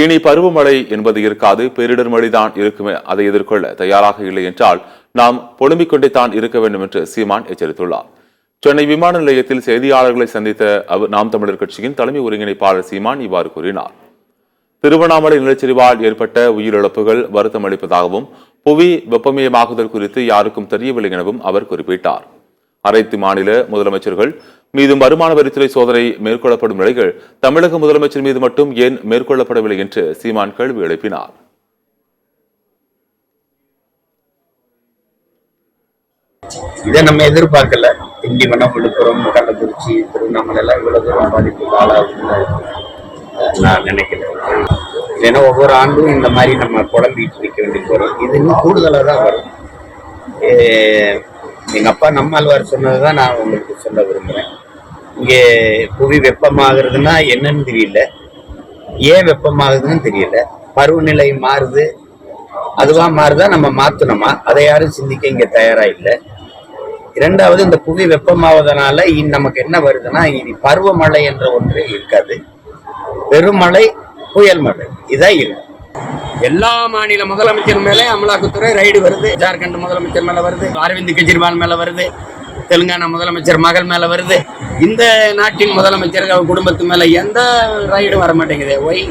இனி பருவமழை என்பது இருக்காது, பேரிடர் மழைதான் இருக்குமே. அதை எதிர்கொள்ள தயாராக இல்லை என்றால் நாம் புலம்பிக் கொண்டேதான் இருக்க வேண்டும் என்று சீமான் எச்சரித்துள்ளார். சென்னை விமான நிலையத்தில் செய்தியாளர்களை சந்தித்த நாம் தமிழர் கட்சியின் தலைமை ஒருங்கிணைப்பாளர் சீமான் இவ்வாறு கூறினார். திருவண்ணாமலை நிலச்சரிவால் ஏற்பட்ட உயிரிழப்புகள் வருத்தம் அளிப்பதாகவும் புவி வெப்பமயமாகுதல் குறித்து யாருக்கும் தெரியவில்லை எனவும் அவர் குறிப்பிட்டார். அனைத்து மாநில முதலமைச்சர்கள் மீதும் வருமான வரித்துறை சோதனை மேற்கொள்ளப்படும் நிலையில் தமிழக முதலமைச்சர் மீது மட்டும் ஏன் மேற்கொள்ளப்படவில்லை என்று சீமான் கேள்வி எழுப்பினார். இதை நம்ம எதிர்பார்க்கல. திண்டிவனம், விழுப்புரம், கள்ளக்குறிச்சி, திருவண்ணாமலை எல்லாம் இவ்வளவு தூரம் பாதிப்புக்கு ஆளாகுதுன்னு நான் நினைக்கிறேன். ஏன்னா ஒவ்வொரு ஆண்டும் இந்த மாதிரி நம்ம குழம்பிட்டு இருக்க வேண்டியது வரும். இது இன்னும் கூடுதலாக தான் வரும். எங்க அப்பா நம்மாழ்வார் சொன்னதுதான் நான் உங்களுக்கு சொல்ல விரும்புறேன். இங்கே புவி வெப்பமாகிறதுனா என்னன்னு தெரியல, ஏன் வெப்பமாகுதுன்னு தெரியல. பருவநிலை மாறுது, அதுவா மாறுதா, நம்ம மாத்தணுமா, அதை யாரும் சிந்திக்க இங்க தயாரா இல்லை. இரண்டாவது, இந்த புவி வெப்பமாவதனால நமக்கு என்ன வருதுன்னா, இனி பருவமழை என்ற ஒன்று இருக்காது. பெருமழை, புயல் மழை இதான் இருக்கு. எல்லா மாநில முதலமைச்சர் மேலே அமலாக்கத்துறை ரைடு வருது. ஜார்க்கண்ட் முதலமைச்சர் மேல வருது, அரவிந்த் கெஜ்ரிவால் மேல வருது, தெலுங்கானா முதலமைச்சர் மகள் மேல வருது. இந்த நாட்டின் முதலமைச்சர் குடும்பத்து மேல எந்த ரைடும் வர மாட்டேங்குது. ஒய்